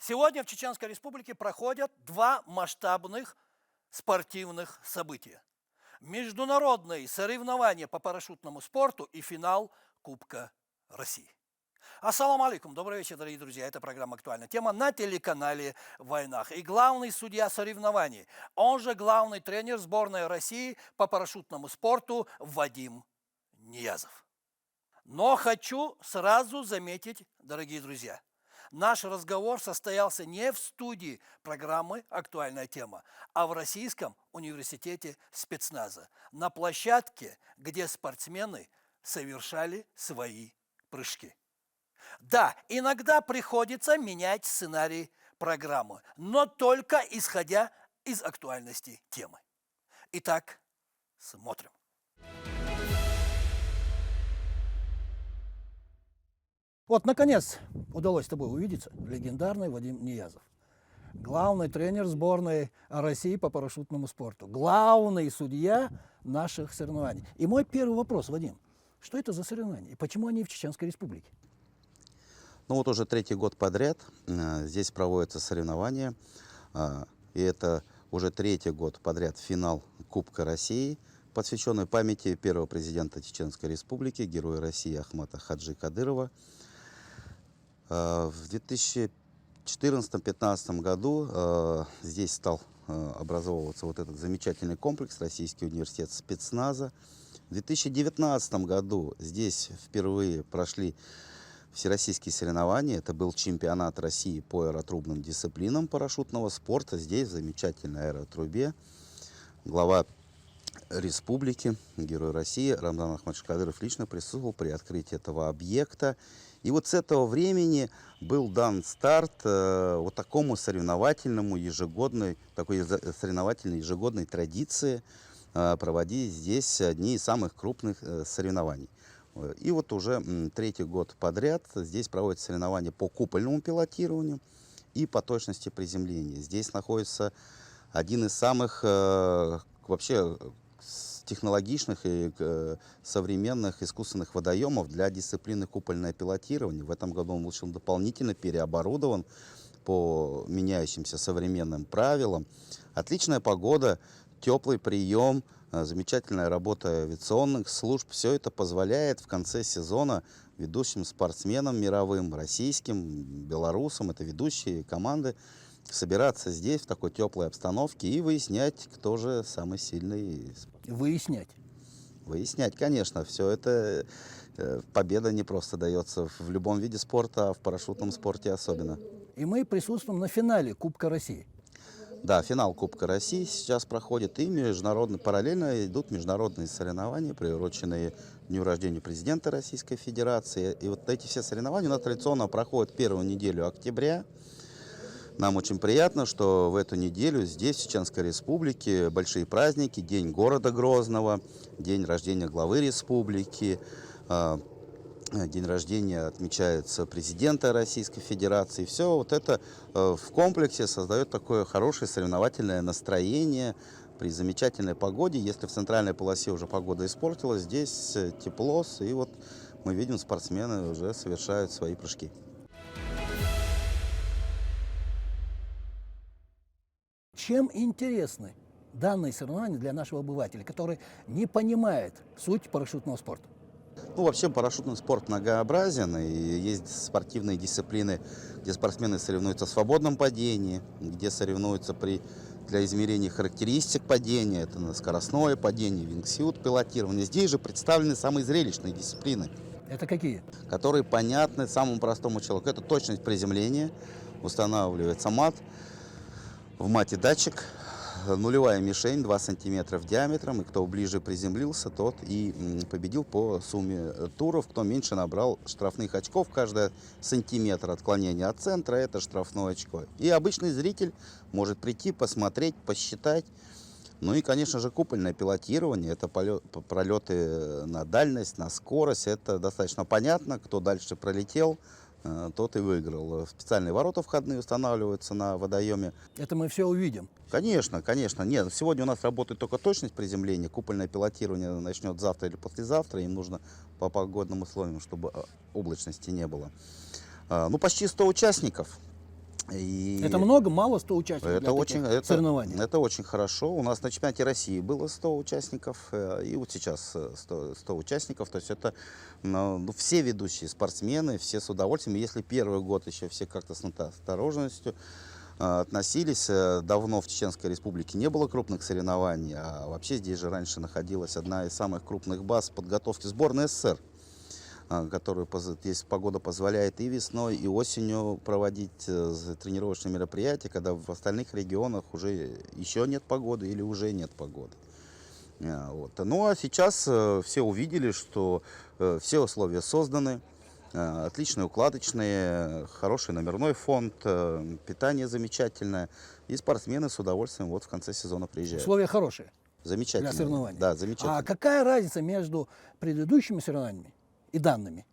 Сегодня в Чеченской Республике проходят два масштабных спортивных события. Международные соревнования по парашютному спорту и финал Кубка России. Ассаламу алейкум, добрый вечер, дорогие друзья. Это программа «Актуальная тема» на телеканале «Войнах». И главный судья соревнований, он же главный тренер сборной России по парашютному спорту Вадим Ниязов. Но хочу сразу заметить, дорогие друзья, наш разговор состоялся не в студии программы «Актуальная тема», а в Российском университете спецназа, на площадке, где спортсмены совершали свои прыжки. Да, иногда приходится менять сценарий программы, но только исходя из актуальности темы. Итак, смотрим. Вот, наконец, удалось с тобой увидеться. Легендарный Вадим Ниязов. Главный тренер сборной России по парашютному спорту. Главный судья наших соревнований. И мой первый вопрос, Вадим. Что это за соревнования? И почему они в Чеченской Республике? Ну вот уже третий год подряд здесь проводятся соревнования. И это уже третий год подряд финал Кубка России, посвященный памяти первого президента Чеченской Республики, героя России Ахмата Хаджи Кадырова. В 2014-2015 году здесь стал образовываться вот этот замечательный комплекс, Российский университет спецназа. В 2019 году здесь впервые прошли всероссийские соревнования. Это был чемпионат России по аэротрубным дисциплинам парашютного спорта. Здесь, в замечательной аэротрубе, глава республики, герой России Рамзан Ахматович Кадыров лично присутствовал при открытии этого объекта. И вот с этого времени был дан старт вот такому соревновательному соревновательной ежегодной традиции проводить здесь одни из самых крупных соревнований. И вот уже третий год подряд здесь проводятся соревнования по купольному пилотированию и по точности приземления. Здесь находится один из самых вообще технологичных и современных искусственных водоемов для дисциплины купольное пилотирование. В этом году он был дополнительно переоборудован по меняющимся современным правилам. Отличная погода, теплый прием, замечательная работа авиационных служб. Все это позволяет в конце сезона ведущим спортсменам мировым, российским, белорусам, это ведущие команды, собираться здесь в такой теплой обстановке и выяснять, кто же самый сильный. Выяснять. Выяснять, конечно. Все это победа не просто дается в любом виде спорта, а в парашютном спорте особенно. И мы присутствуем на финале Кубка России. Да, финал Кубка России сейчас проходит, и параллельно идут международные соревнования, приуроченные дню рождения президента Российской Федерации. И вот эти все соревнования у нас традиционно проходят первую неделю октября. Нам очень приятно, что в эту неделю здесь, в Чеченской Республике, большие праздники, День города Грозного, день рождения главы республики, день рождения отмечается президента Российской Федерации. Все вот это в комплексе создает такое хорошее соревновательное настроение при замечательной погоде. Если в центральной полосе уже погода испортилась, здесь тепло, и вот мы видим, спортсмены уже совершают свои прыжки. Чем интересны данные соревнования для нашего обывателя, который не понимает суть парашютного спорта? Ну, вообще парашютный спорт многообразен, и есть спортивные дисциплины, где спортсмены соревнуются в свободном падении, где соревнуются для измерения характеристик падения, это на скоростное падение, вингсют, пилотирование. Здесь же представлены самые зрелищные дисциплины. Это какие? Которые понятны самому простому человеку. Это точность приземления, устанавливается мат, в мате датчик, нулевая мишень 2 сантиметра диаметром, и кто ближе приземлился, тот и победил по сумме туров. Кто меньше набрал штрафных очков, каждый сантиметр отклонения от центра – это штрафное очко. И обычный зритель может прийти, посмотреть, посчитать. Ну и, конечно же, купольное пилотирование – это пролеты на дальность, на скорость. Это достаточно понятно, кто дальше пролетел, тот и выиграл. Специальные ворота входные устанавливаются на водоеме. Это мы все увидим. Конечно, конечно. Нет, сегодня у нас работает только точность приземления. Купольное пилотирование начнет завтра или послезавтра. Им нужно по погодным условиям, чтобы облачности не было. Ну, почти 100 участников. И Это много, мало 100 участников это для очень, таких соревнований? это очень хорошо. У нас на чемпионате России было 100 участников, и вот сейчас 100 участников. То есть это ну, все ведущие спортсмены, все с удовольствием. Если первый год еще все как-то с осторожностью относились, давно в Чеченской Республике не было крупных соревнований, а вообще здесь же раньше находилась одна из самых крупных баз подготовки сборной СССР, которую здесь погода позволяет и весной, и осенью проводить тренировочные мероприятия, когда в остальных регионах уже еще нет погоды или уже нет погоды. Вот. Ну а сейчас все увидели, что все условия созданы, отличные укладочные, хороший номерной фонд, питание замечательное, и спортсмены с удовольствием вот в конце сезона приезжают. Условия хорошие Замечательно. для соревнований. Да, замечательно. А какая разница между предыдущими соревнованиями и данными?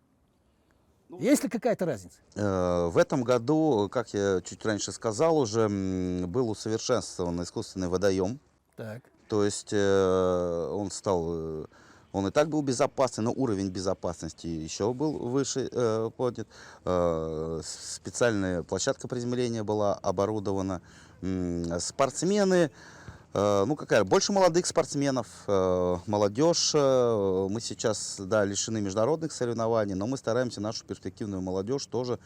Есть ли какая-то разница? В этом году, как я чуть раньше сказал, уже был усовершенствован искусственный водоем. Так. То есть он и так был безопасный, но уровень безопасности еще был выше поднят. Специальная площадка приземления была оборудована. Спортсмены, ну какая, больше молодых спортсменов, молодежь. Мы сейчас, да, лишены международных соревнований, но мы стараемся нашу перспективную молодежь тоже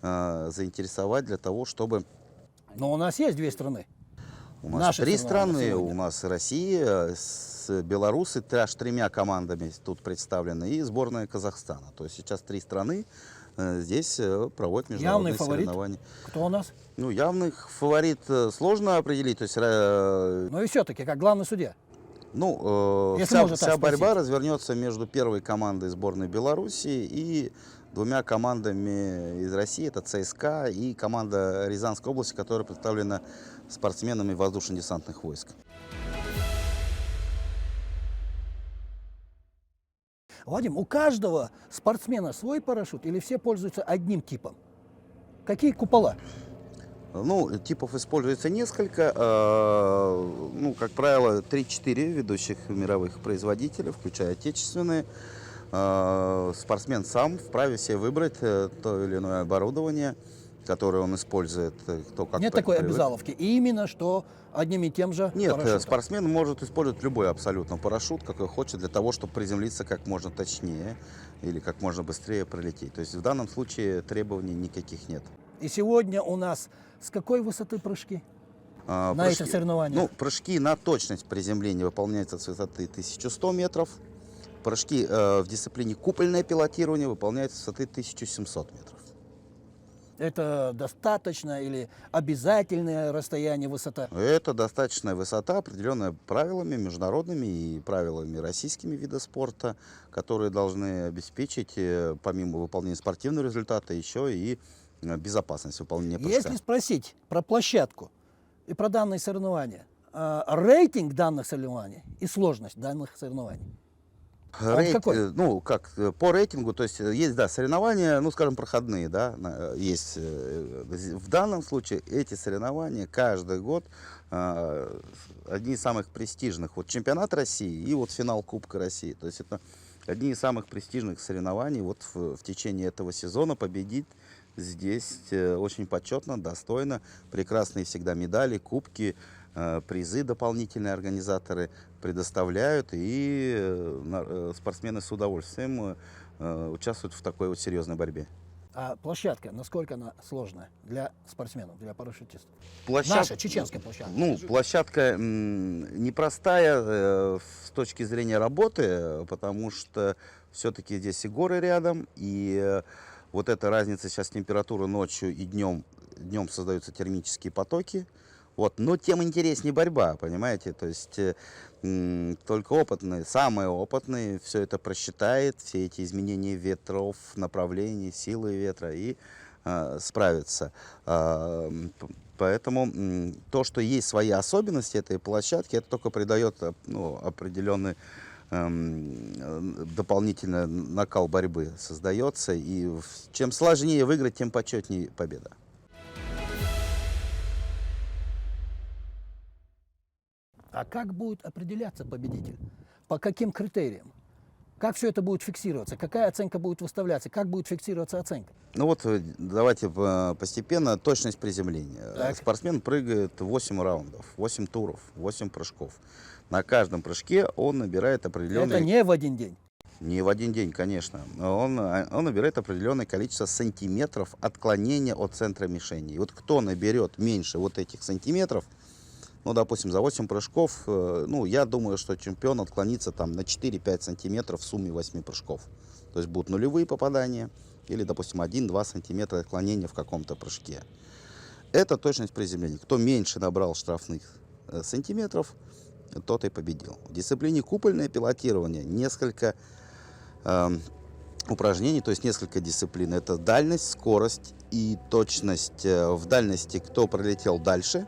заинтересовать для того, чтобы... Но у нас есть две страны. У нас Наши 3 соревнования страны, сегодня. у нас Россия, белорусы аж 3 командами тут представлены, и сборная Казахстана. То есть сейчас 3 страны здесь проводят Явный международные фаворит? соревнования. Кто у нас? Ну, явных фаворит сложно определить. То есть, Но и все-таки, как главный судья. ну, Если можно так вся борьба спросить. развернется между первой командой сборной Белоруссии и 2 командами из России. Это ЦСКА и команда Рязанской области, которая представлена спортсменами воздушно-десантных войск. Вадим, у каждого спортсмена свой парашют или все пользуются одним типом? Какие купола? Ну, типов используется несколько. Ну, как правило, 3-4 ведущих мировых производителя, включая отечественные. Спортсмен сам вправе себе выбрать то или иное оборудование, которое он использует. Кто как Нет такой привык. обязаловки. И именно что одним и тем же Нет, парашютом. спортсмен может использовать любой абсолютно парашют, какой хочет, для того, чтобы приземлиться как можно точнее или как можно быстрее пролететь. То есть в данном случае требований никаких нет. И сегодня у нас с какой высоты прыжки? На этих соревнованиях? Ну, прыжки на точность приземления выполняются с высоты 1100 метров. Прыжки в дисциплине купольное пилотирование выполняются с высоты 1700 метров. Это достаточно или обязательное расстояние, высота? Это достаточная высота, определенная правилами международными и правилами российскими вида спорта, которые должны обеспечить, помимо выполнения спортивного результата, еще и безопасность выполнения прыжка. Если спросить про площадку и про данные соревнования, рейтинг данных соревнований и сложность данных соревнований, он какой? Ну, как по рейтингу, то есть есть, да, соревнования, ну, скажем, проходные, да, есть. В данном случае эти соревнования каждый год одни из самых престижных. Вот чемпионат России и вот финал Кубка России. То есть это одни из самых престижных соревнований. Вот в течение этого сезона победить здесь очень почетно, достойно. Прекрасные всегда медали, кубки, призы дополнительные организаторы предоставляют, и спортсмены с удовольствием участвуют в такой вот серьезной борьбе. А площадка, насколько она сложная для спортсменов, для парашютистов? Площадка, Наша чеченская площадка. ну, площадка непростая с точки зрения работы, потому что все-таки здесь и горы рядом, и вот эта разница сейчас температуры ночью и днем создаются термические потоки. Вот. Но тем интереснее борьба, понимаете? То есть только опытные, самые опытные все это просчитает, все эти изменения ветров, направлений, силы ветра и справится. Поэтому то, что есть свои особенности этой площадки, это только придает определенный дополнительный накал борьбы создается. И чем сложнее выиграть, тем почетнее победа. А как будет определяться победитель? По каким критериям? Как все это будет фиксироваться? Какая оценка будет выставляться? Как будет фиксироваться оценка? Ну вот давайте постепенно точность приземления. Так. Спортсмен прыгает 8 раундов, 8 туров, 8 прыжков. На каждом прыжке он набирает определенный... Это не в один день. Не в один день, конечно. Он набирает определенное количество сантиметров отклонения от центра мишени. И вот кто наберет меньше вот этих сантиметров, ну, допустим, за 8 прыжков, ну, я думаю, что чемпион отклонится там на 4-5 сантиметров в сумме 8 прыжков. То есть будут нулевые попадания или, допустим, 1-2 сантиметра отклонения в каком-то прыжке. Это точность приземления. Кто меньше набрал штрафных сантиметров, тот и победил. В дисциплине купольное пилотирование несколько упражнений, то есть несколько дисциплин. Это дальность, скорость и точность. В дальности кто пролетел дальше,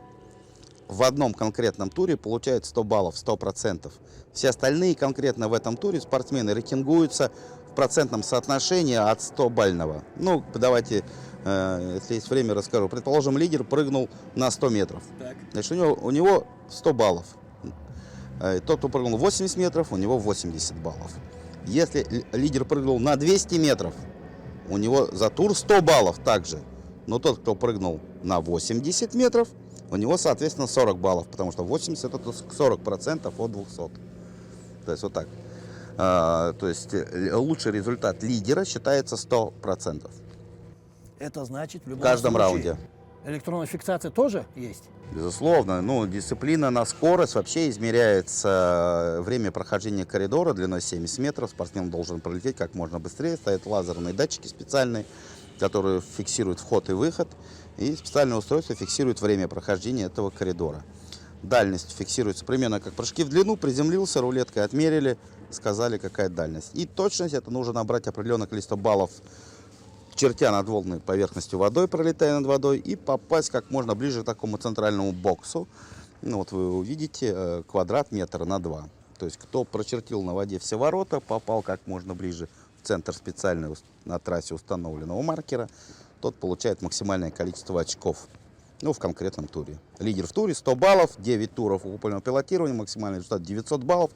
в одном конкретном туре получает 100 баллов, 100%. Все остальные конкретно в этом туре спортсмены рейтингуются в процентном соотношении от 100-бального. Ну, давайте, если есть время, расскажу. Предположим, лидер прыгнул на 100 метров. Так. Значит, у него 100 баллов. Тот, кто прыгнул 80 метров, у него 80 баллов. Если лидер прыгнул на 200 метров, у него за тур 100 баллов также. Но тот, кто прыгнул на 80 метров, у него, соответственно, 40 баллов, потому что 80 это 40% от 200. То есть вот так. То есть лучший результат лидера считается 100%. Это значит в любом В каждом случае, раунде. электронная фиксация тоже есть? Безусловно. Ну, дисциплина на скорость вообще измеряется время прохождения коридора длиной 70 метров. Спортсмен должен пролететь как можно быстрее. Стоят лазерные датчики специальные, которые фиксируют вход и выход. И специальное устройство фиксирует время прохождения этого коридора. Дальность фиксируется примерно как прыжки в длину. Приземлился, рулеткой отмерили, сказали, какая дальность. И точность, это нужно набрать определенное количество баллов, чертя над волной поверхностью водой, пролетая над водой, и попасть как можно ближе к такому центральному боксу. Ну, вот вы увидите квадрат метра на 2. То есть кто прочертил на воде все ворота, попал как можно ближе в центр специального на трассе установленного маркера, тот получает максимальное количество очков, ну, в конкретном туре. Лидер в туре 100 баллов, 9 туров купольного пилотирования, максимальный результат 900 баллов.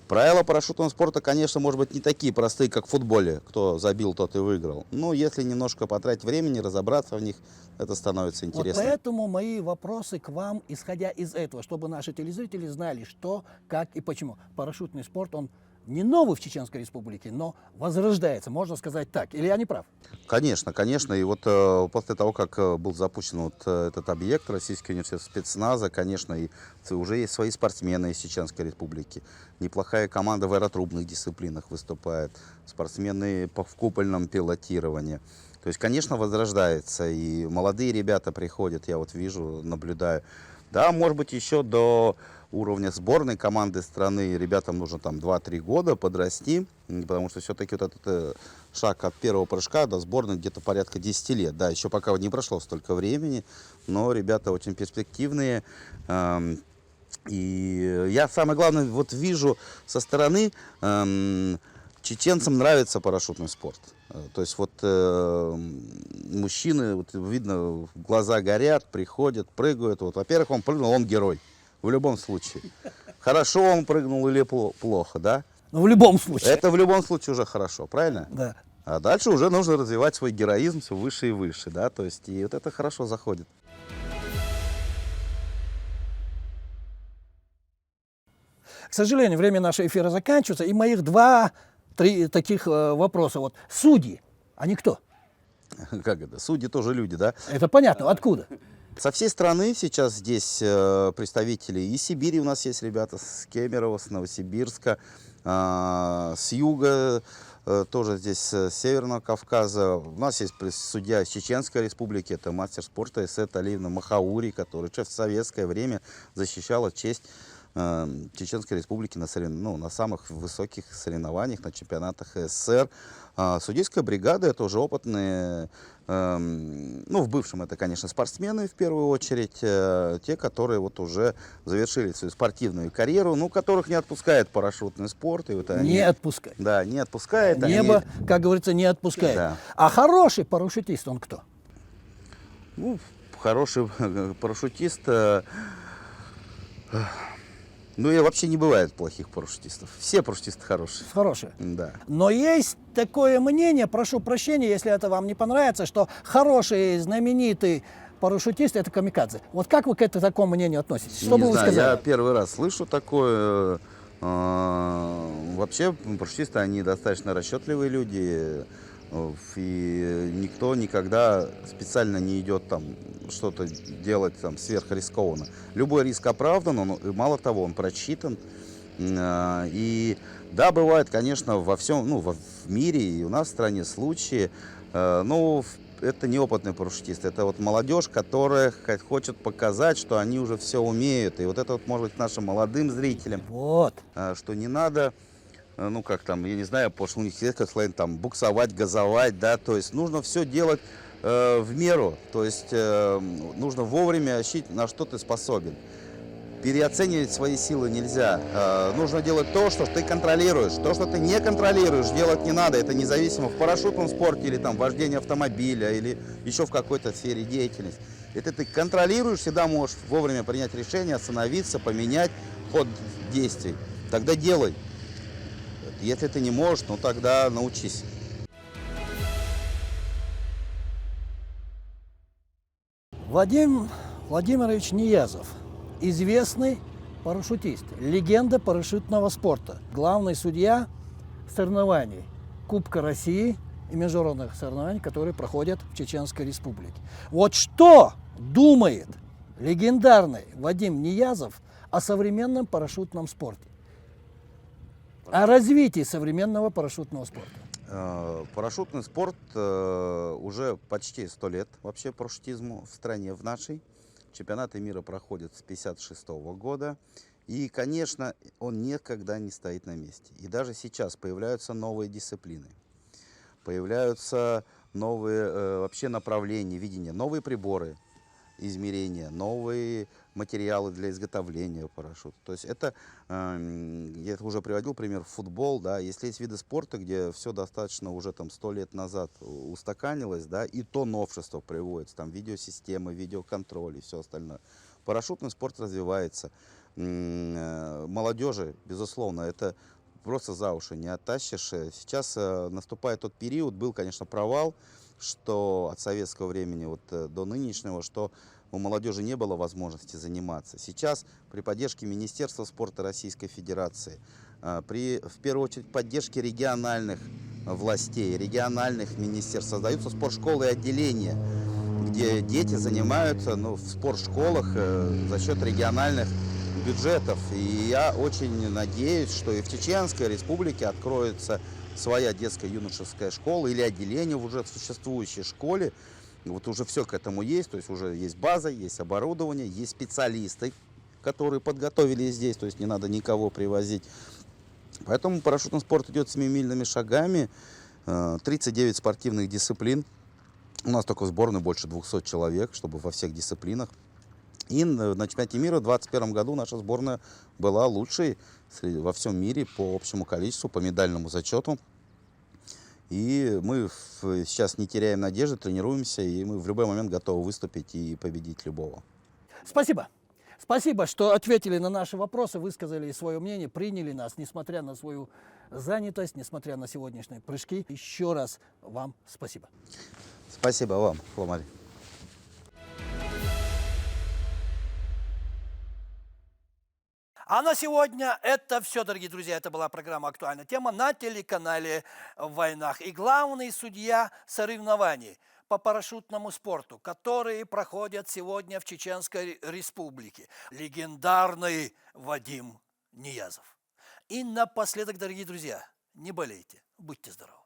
Правила парашютного спорта, конечно, может быть не такие простые, как в футболе. Кто забил, тот и выиграл. Но если немножко потратить времени, разобраться в них, это становится интересно. Вот поэтому мои вопросы к вам, исходя из этого, чтобы наши телезрители знали, что, как и почему. Парашютный спорт, он не новый в Чеченской Республике, но возрождается, можно сказать так. Или я не прав? Конечно, конечно. И вот после того, как был запущен вот этот объект, Российский университет спецназа, конечно, и уже есть свои спортсмены из Чеченской Республики. Неплохая команда в аэротрубных дисциплинах выступает. Спортсмены в купольном пилотировании. То есть, конечно, возрождается. И молодые ребята приходят, я вот вижу, наблюдаю. Да, может быть, еще до уровня сборной команды страны ребятам нужно там 2-3 года подрасти, потому что все-таки вот этот шаг от первого прыжка до сборной где-то порядка 10 лет. Да, еще пока не прошло столько времени, но ребята очень перспективные. И я, самое главное, вот вижу со стороны, чеченцам нравится парашютный спорт. То есть вот мужчины, вот, видно, глаза горят, приходят, прыгают. Вот, во-первых, он прыгнул, он герой. В любом случае. Хорошо он прыгнул или плохо, да? Ну, в любом случае. Это в любом случае уже хорошо, правильно? Да. А дальше уже нужно развивать свой героизм все выше и выше, да? То есть и вот это хорошо заходит. К сожалению, время нашего эфира заканчивается, и моих 2-3 таких вопроса. Вот судьи, они кто? Как это? Судьи тоже люди, да? Это понятно, откуда? Со всей страны сейчас здесь представители из Сибири у нас есть ребята, с Кемерово, с Новосибирска, с юга, тоже здесь с Северного Кавказа. У нас есть судья из Чеченской Республики, это мастер спорта Эсет Алиевна Махаури, которая в советское время защищала честь Чеченской Республики на самых высоких соревнованиях, на чемпионатах СССР. Судейская бригада — это уже опытные, в бывшем это, конечно, спортсмены в первую очередь, те, которые вот уже завершили свою спортивную карьеру, которых не отпускает парашютный спорт. И вот они, Не отпускает. Да, не отпускает. Небо, как говорится, не отпускает. Да. А хороший парашютист, он кто? Хороший парашютист, Ну и вообще не бывает плохих парашютистов. Все парашютисты хорошие. Хорошие. Да. Но есть такое мнение, прошу прощения, если это вам не понравится, что хороший, знаменитый парашютист – это камикадзе. Вот как вы к такому мнению относитесь? Что Не бы вы знаю, я сказали? первый раз слышу такое. Вообще парашютисты, они достаточно расчетливые люди. И никто никогда специально не идет там что-то делать там сверхрискованно. Любой риск оправдан, мало того, он просчитан. И да, бывает, конечно, во всем, ну, в мире и у нас в стране случаи, ну, это неопытный парашютист, это вот молодежь, которая хочет показать, что они уже все умеют. И вот это вот может быть нашим молодым зрителям, Вот. что не надо, ну как там, я не знаю, потому что у них есть как сказать, там буксовать, газовать, да, то есть нужно все делать в меру, то есть нужно вовремя ощутить, на что ты способен. Переоценивать свои силы нельзя. Нужно делать то, что ты контролируешь. То, что ты не контролируешь, делать не надо. Это независимо в парашютном спорте или там вождении автомобиля или еще в какой-то сфере деятельности. Это ты контролируешь, всегда можешь вовремя принять решение, остановиться, поменять ход действий. Тогда делай. Если ты не можешь, ну тогда научись. Вадим Владимирович Ниязов, известный парашютист, легенда парашютного спорта, главный судья соревнований Кубка России и международных соревнований, которые проходят в Чеченской Республике. Вот что думает легендарный Вадим Ниязов о современном парашютном спорте, о развитии современного парашютного спорта? Парашютный спорт уже почти 100 лет вообще парашютизму в стране, в нашей. Чемпионаты мира проходят с 1956 года. И, конечно, он никогда не стоит на месте. И даже сейчас появляются новые дисциплины. Появляются новые вообще направления, видения, новые приборы измерения, новые материалы для изготовления парашюта. То есть это, я уже приводил пример, футбол, да, если есть виды спорта, где все достаточно уже там 100 лет назад устаканилось, да, и то новшество приводится, там видеосистемы, видеоконтроль и все остальное. Парашютный спорт развивается. Молодежи, безусловно, это просто за уши не оттащишь. Сейчас наступает тот период, был, конечно, провал, что от советского времени вот до нынешнего, что у молодежи не было возможности заниматься. Сейчас при поддержке Министерства спорта Российской Федерации, в первую очередь поддержке региональных властей, региональных министерств, создаются спортшколы и отделения, где дети занимаются в спортшколах за счет региональных бюджетов. И я очень надеюсь, что и в Чеченской Республике откроется своя детско-юношеская школа или отделение в уже существующей школе. Вот уже все к этому есть, то есть уже есть база, есть оборудование, есть специалисты, которые подготовили здесь, то есть не надо никого привозить. Поэтому парашютный спорт идет семимильными шагами, 39 спортивных дисциплин. У нас только в сборной больше 200 человек, чтобы во всех дисциплинах. И на чемпионате мира в 2021 году наша сборная была лучшей во всем мире по общему количеству, по медальному зачету. И мы сейчас не теряем надежды, тренируемся, и мы в любой момент готовы выступить и победить любого. Спасибо. Спасибо, что ответили на наши вопросы, высказали свое мнение, приняли нас, несмотря на свою занятость, несмотря на сегодняшние прыжки. Еще раз вам спасибо. Спасибо вам, Фламарий. А на сегодня это все, дорогие друзья. Это была программа «Актуальная тема» на телеканале «В войнах». И главный судья соревнований по парашютному спорту, которые проходят сегодня в Чеченской Республике, легендарный Вадим Ниязов. И напоследок, дорогие друзья, не болейте, будьте здоровы.